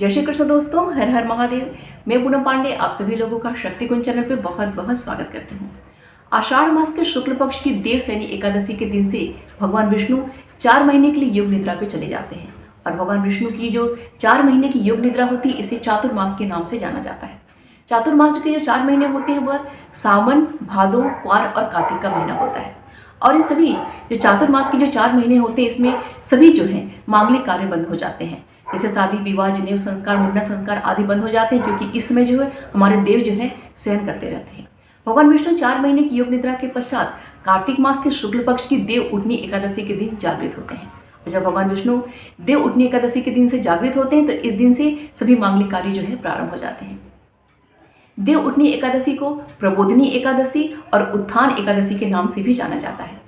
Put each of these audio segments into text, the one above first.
जय श्री कृष्ण दोस्तों, हर हर महादेव। मैं पूनम पांडे आप सभी लोगों का शक्ति कुंज चैनल पे बहुत बहुत स्वागत करती हूँ। आषाढ़ मास के शुक्ल पक्ष की देवसैनी एकादशी के दिन से भगवान विष्णु 4 महीने के लिए योग निद्रा पे चले जाते हैं। और भगवान विष्णु की जो 4 महीने की योग निद्रा होती है, इसे चातुर्मास के नाम से जाना जाता है। चातुर्मास के जो 4 महीने होते हैं वह सावन, भादो, क्वार और कार्तिक का महीना होता है। और इन सभी जो चातुर्मास के जो 4 महीने होते हैं, इसमें सभी जो है मांगलिक कार्य बंद हो जाते हैं। जैसे शादी, विवाह, जनेऊ संस्कार, मुंडन संस्कार आदि बंद हो जाते हैं, क्योंकि इसमें जो है हमारे देव जो है शयन करते रहते हैं। भगवान विष्णु 4 महीने की योग निद्रा के पश्चात कार्तिक मास के शुक्ल पक्ष की देव उठनी एकादशी के दिन जागृत होते हैं। और जब भगवान विष्णु देव उठनी एकादशी के दिन से जागृत होते हैं, तो इस दिन से सभी मांगलिक कार्य जो है प्रारंभ हो जाते हैं। देव उठनी एकादशी को प्रबोधिनी एकादशी और उत्थान एकादशी के नाम से भी जाना जाता है।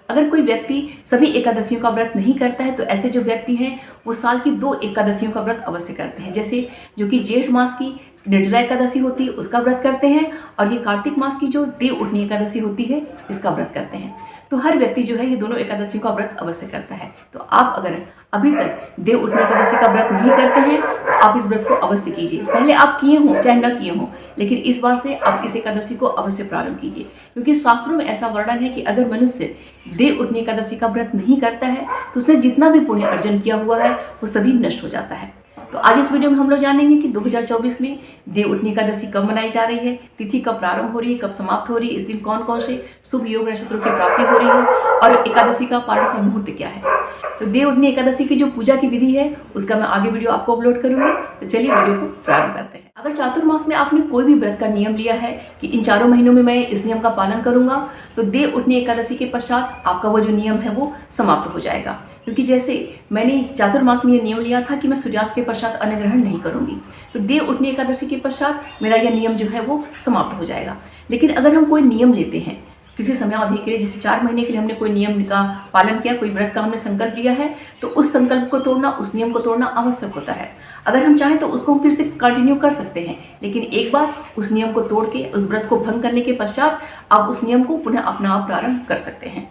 अगर कोई व्यक्ति सभी एकादशियों का व्रत नहीं करता है, तो ऐसे जो व्यक्ति हैं वो साल की 2 एकादशियों का व्रत अवश्य करते हैं। जैसे जो कि जेठ मास की निर्जला एकादशी होती है उसका व्रत करते हैं, और ये कार्तिक मास की जो देव उठनी एकादशी होती है इसका व्रत करते हैं। तो हर व्यक्ति जो है ये दोनों एकादशियों का व्रत अवश्य करता है। तो आप अगर अभी तक देव उठनी एकादशी का व्रत नहीं करते हैं तो आप इस व्रत को अवश्य कीजिए। पहले आप किए हों चाहे न किए हों, लेकिन इस बार से आप इस एकादशी को अवश्य प्रारंभ कीजिए, क्योंकि शास्त्रों में ऐसा वर्णन है कि अगर मनुष्य देव उठनी एकादशी का व्रत नहीं करता है तो उसने जितना भी पुण्य अर्जन किया हुआ है वो सभी नष्ट हो जाता है। तो आज इस वीडियो में हम लोग जानेंगे कि 2024 में देव उठनी एकादशी कब मनाई जा रही है, तिथि कब प्रारंभ हो रही है, कब समाप्त हो रही है, इस दिन कौन कौन से शुभ योग नक्षत्रों की प्राप्ति हो रही है, और एकादशी का पारण का मुहूर्त क्या है। तो देव उठनी एकादशी की जो पूजा की विधि है उसका मैं आगे वीडियो आपको अपलोड करूंगी। तो चलिए वीडियो को प्रारंभ करते हैं। अगर चातुर्मास में आपने कोई भी व्रत का नियम लिया है कि इन 4 महीनों में मैं इस नियम का पालन करूंगा, तो देव उठनी एकादशी के पश्चात आपका वो जो नियम है वो समाप्त हो जाएगा। क्योंकि जैसे मैंने चातुर्मास में ये नियम लिया था कि मैं सूर्यास्त के पश्चात अन्न ग्रहण नहीं करूंगी, तो देव उठनी एकादशी के पश्चात मेरा यह नियम जो है वो समाप्त हो जाएगा। लेकिन अगर हम कोई नियम लेते हैं किसी समय अवधि के लिए, जैसे 4 महीने के लिए हमने कोई नियम का पालन किया, कोई व्रत का हमने संकल्प लिया है, तो उस संकल्प को तोड़ना, उस नियम को तोड़ना आवश्यक होता है। अगर हम चाहें तो उसको हम फिर से कंटिन्यू कर सकते हैं, लेकिन एक बार उस नियम को तोड़ के, उस व्रत को भंग करने के पश्चात आप उस नियम को पुनः अपना आप प्रारंभ कर सकते हैं।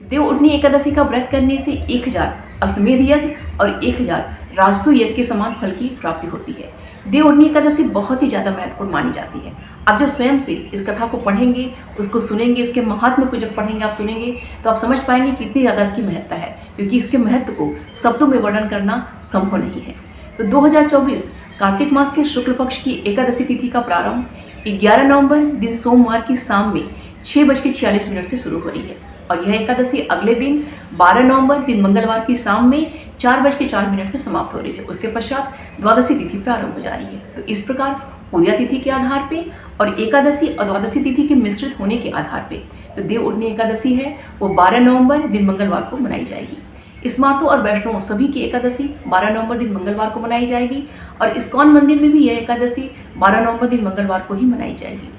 देव उठनी एकादशी का व्रत करने से 1000 अश्वमेध यज्ञ और 1000 राजसूय यज्ञ के समान फल की प्राप्ति होती है। देव उठनी एकादशी बहुत ही ज़्यादा महत्वपूर्ण मानी जाती है। आप जो स्वयं से इस कथा को पढ़ेंगे, उसको सुनेंगे, इसके महात्म्य को जब पढ़ेंगे, आप सुनेंगे, तो आप समझ पाएंगे कितनी ज़्यादा इसकी महत्ता है, क्योंकि इसके महत्व को शब्दों में वर्णन करना संभव नहीं है। तो 2024 कार्तिक मास के शुक्ल पक्ष की एकादशी तिथि का प्रारंभ 11 नवंबर दिन सोमवार की शाम में 6:46 से शुरू हो रही है, और यह एकादशी अगले दिन 12 नवंबर दिन मंगलवार की शाम में 4:04 में समाप्त हो रही है। उसके पश्चात द्वादशी तिथि प्रारंभ हो जा रही है। तो इस प्रकार उदया तिथि के आधार पे और एकादशी और द्वादशी तिथि के मिश्रित होने के आधार पे तो देव उठनी एकादशी है वो 12 नवंबर दिन मंगलवार को मनाई जाएगी। स्मार्तों और वैष्णवों सभी की एकादशी 12 नवंबर दिन मंगलवार को मनाई जाएगी, और इस्कॉन मंदिर में भी यह एकादशी 12 नवंबर दिन मंगलवार को ही मनाई जाएगी।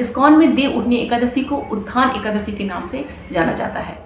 इस्कॉन में देव उठनी एकादशी को उत्थान एकादशी के नाम से जाना जाता है।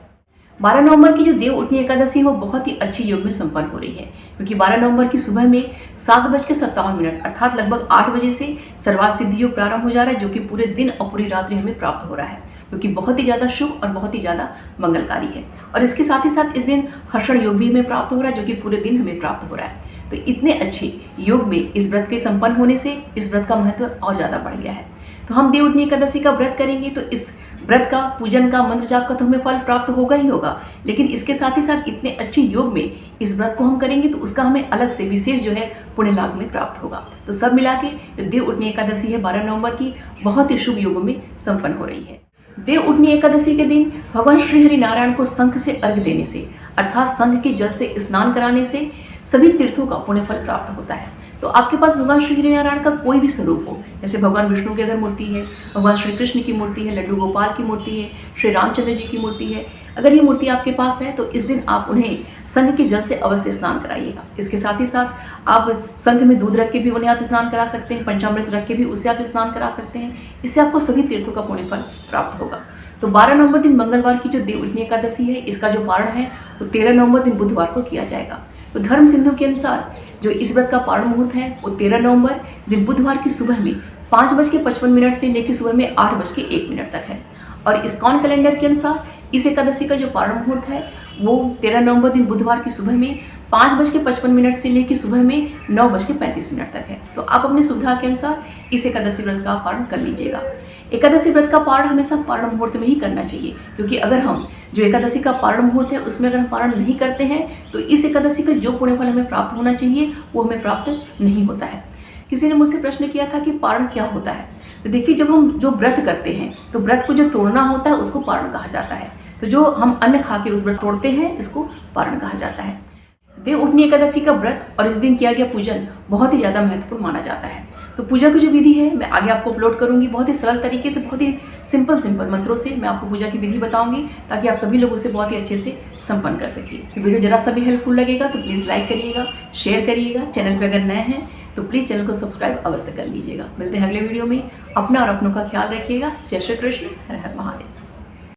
12 नवंबर की जो देव उठनी एकादशी है वो बहुत ही अच्छी योग में संपन्न हो रही है, क्योंकि 12 नवंबर की सुबह में 7:57 अर्थात लगभग 8 बजे से सर्वार्थ सिद्धि योग प्रारंभ हो जा रहा है, जो कि पूरे दिन और पूरी रात्रि हमें प्राप्त हो रहा है, क्योंकि बहुत ही ज़्यादा शुभ और बहुत ही ज़्यादा मंगलकारी है। और इसके साथ ही साथ इस दिन हर्षण योग भी हमें प्राप्त हो रहा है, जो कि पूरे दिन हमें प्राप्त हो रहा है। तो इतने अच्छे योग में इस व्रत के संपन्न होने से इस व्रत का महत्व और ज़्यादा बढ़ गया है। तो हम देव उठनी एकादशी का व्रत करेंगे तो इस व्रत का, पूजन का, मंत्र जाप का तो हमें फल प्राप्त होगा ही होगा, लेकिन इसके साथ ही साथ इतने अच्छे योग में इस व्रत को हम करेंगे तो उसका हमें अलग से विशेष जो है पुण्य लाभ में प्राप्त होगा। तो सब मिला के जो देव उठनी एकादशी है 12 नवंबर की बहुत ही शुभ योगों में संपन्न हो रही है। देव उठनी एकादशी के दिन भगवान श्री हरि नारायण को शंख से अर्घ्य देने से, अर्थात शंख के जल से स्नान कराने से सभी तीर्थों का पुण्य फल प्राप्त होता है। तो आपके पास भगवान श्री हरि नारायण का कोई भी स्वरूप हो, जैसे भगवान विष्णु की अगर मूर्ति है, भगवान श्री कृष्ण की मूर्ति है, लड्डू गोपाल की मूर्ति है, श्री रामचंद्र जी की मूर्ति है, अगर ये मूर्ति आपके पास है तो इस दिन आप उन्हें शंख के जल से अवश्य स्नान कराइएगा। इसके साथ ही साथ आप शंख में दूध रख के भी उन्हें आप स्नान करा सकते हैं, पंचामृत रख के भी उससे आप स्नान करा सकते हैं। इससे आपको सभी तीर्थों का पुण्य फल प्राप्त होगा। तो 12 नवंबर दिन मंगलवार की जो देव उठनी एकादशी है, इसका जो पारण है वो 13 नवंबर दिन बुधवार को किया जाएगा। तो धर्म सिंधु के अनुसार जो इस व्रत का पारण मुहूर्त है वो 13 नवंबर दिन बुधवार की सुबह में 5:55 से लेकर सुबह में 8:01 तक है। और इस्कॉन कैलेंडर के अनुसार इस एकादशी का जो पारण मुहूर्त है वो 13 नवंबर दिन बुधवार की सुबह में 5:55 से लेकर सुबह में 9:35 तक है। तो आप अपनी सुविधा के अनुसार इस एकादशी व्रत का पारण कर लीजिएगा। एकादशी व्रत का पारण हमेशा पारण मुहूर्त में ही करना चाहिए, क्योंकि अगर हम जो एकादशी का पारण मुहूर्त है उसमें अगर हम पारण नहीं करते हैं तो इस एकादशी का जो पुण्य फल हमें प्राप्त होना चाहिए वो हमें प्राप्त नहीं होता है। किसी ने मुझसे प्रश्न किया था कि पारण क्या होता है। तो देखिए, जब हम जो व्रत करते हैं तो व्रत को जो तोड़ना होता है उसको पारण कहा जाता है। तो जो हम अन्न खा के उस व्रत तोड़ते हैं इसको पारण कहा जाता है। देव उठनी एकादशी का व्रत और इस दिन किया गया पूजन बहुत ही ज़्यादा महत्वपूर्ण माना जाता है। तो पूजा की जो विधि है मैं आगे आपको अपलोड करूंगी। बहुत ही सरल तरीके से, बहुत ही सिंपल मंत्रों से मैं आपको पूजा की विधि बताऊंगी, ताकि आप सभी लोगों से बहुत ही अच्छे से संपन्न कर सकिए। वीडियो जरा सा भी हेल्पफुल लगेगा तो प्लीज़ लाइक करिएगा, शेयर करिएगा। चैनल पर अगर नए हैं तो प्लीज़ चैनल को सब्सक्राइब अवश्य कर लीजिएगा। मिलते हैं अगले वीडियो में। अपना और अपनों का ख्याल रखिएगा। जय श्री कृष्ण। हर हर महादेव।